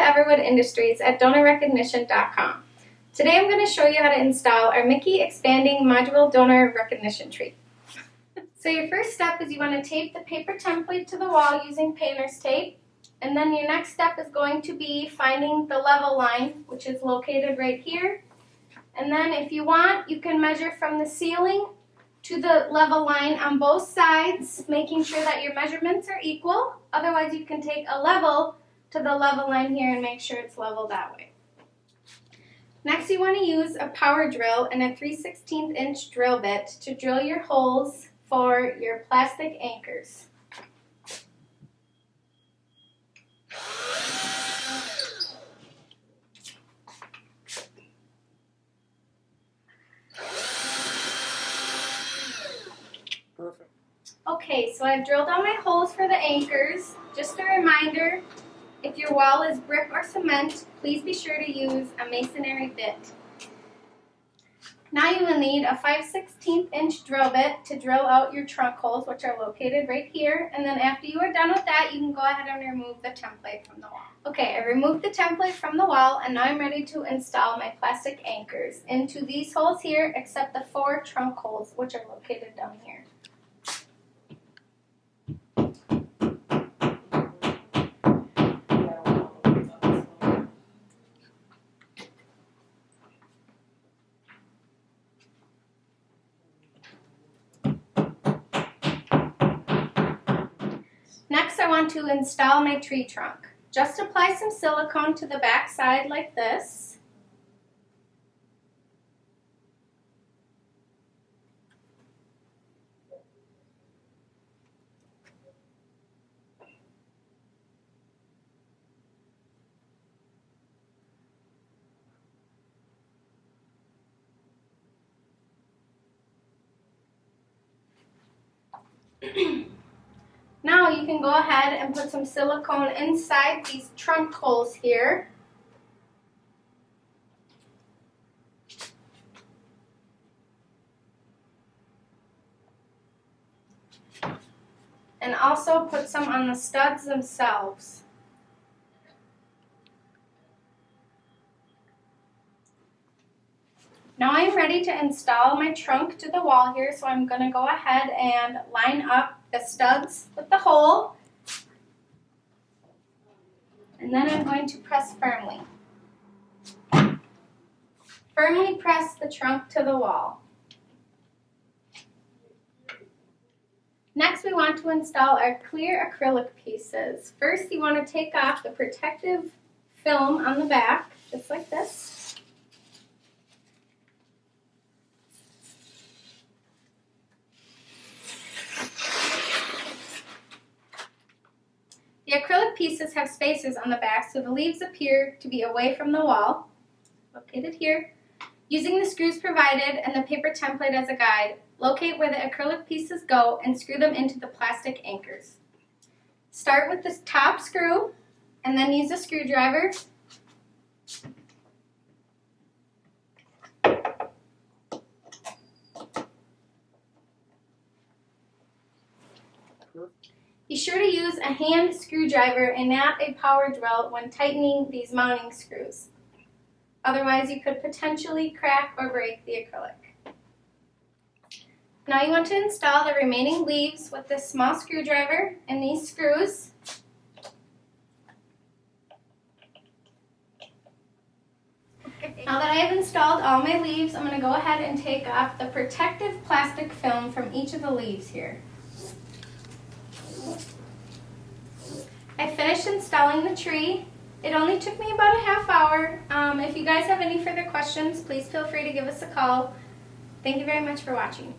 Everwood Industries at DonorRecognition.com. Today I'm going to show you how to install our Miki Expanding Modular Donor Recognition Tree. So your first step is you want to tape the paper template to the wall using painter's tape. And then your next step is going to be finding the level line, which is located right here. And then if you want, you can measure from the ceiling to the level line on both sides, making sure that your measurements are equal. Otherwise, you can take a level to the level line here and make sure it's level that way. Next, you want to use a power drill and a 3/16 inch drill bit to drill your holes for your plastic anchors. Perfect. Okay, so I've drilled out my holes for the anchors. Just a reminder, if your wall is brick or cement, please be sure to use a masonry bit. Now you will need a 5/16 inch drill bit to drill out your trunk holes, which are located right here. And then after you are done with that, you can go ahead and remove the template from the wall. Okay, I removed the template from the wall, and now I'm ready to install my plastic anchors into these holes here, except the 4 trunk holes, which are located down here. Next, I want to install my tree trunk. Just apply some silicone to the back side like this. Now you can go ahead and put some silicone inside these trunk holes here. And also put some on the studs themselves. Now I'm ready to install my trunk to the wall here, so I'm going to go ahead and line up the studs with the hole. And then I'm going to press firmly. Firmly press the trunk to the wall. Next, we want to install our clear acrylic pieces. First, you want to take off the protective film on the back, just like this. The acrylic pieces have spaces on the back so the leaves appear to be away from the wall, located here. Using the screws provided and the paper template as a guide, locate where the acrylic pieces go and screw them into the plastic anchors. Start with the top screw and then use a screwdriver . Be sure to use a hand screwdriver and not a power drill when tightening these mounting screws. Otherwise, you could potentially crack or break the acrylic. Now you want to install the remaining leaves with this small screwdriver and these screws. Now that I have installed all my leaves, I'm going to go ahead and take off the protective plastic film from each of the leaves here. I finished installing the tree. It only took me about a half hour. If you guys have any further questions, please feel free to give us a call. Thank you very much for watching.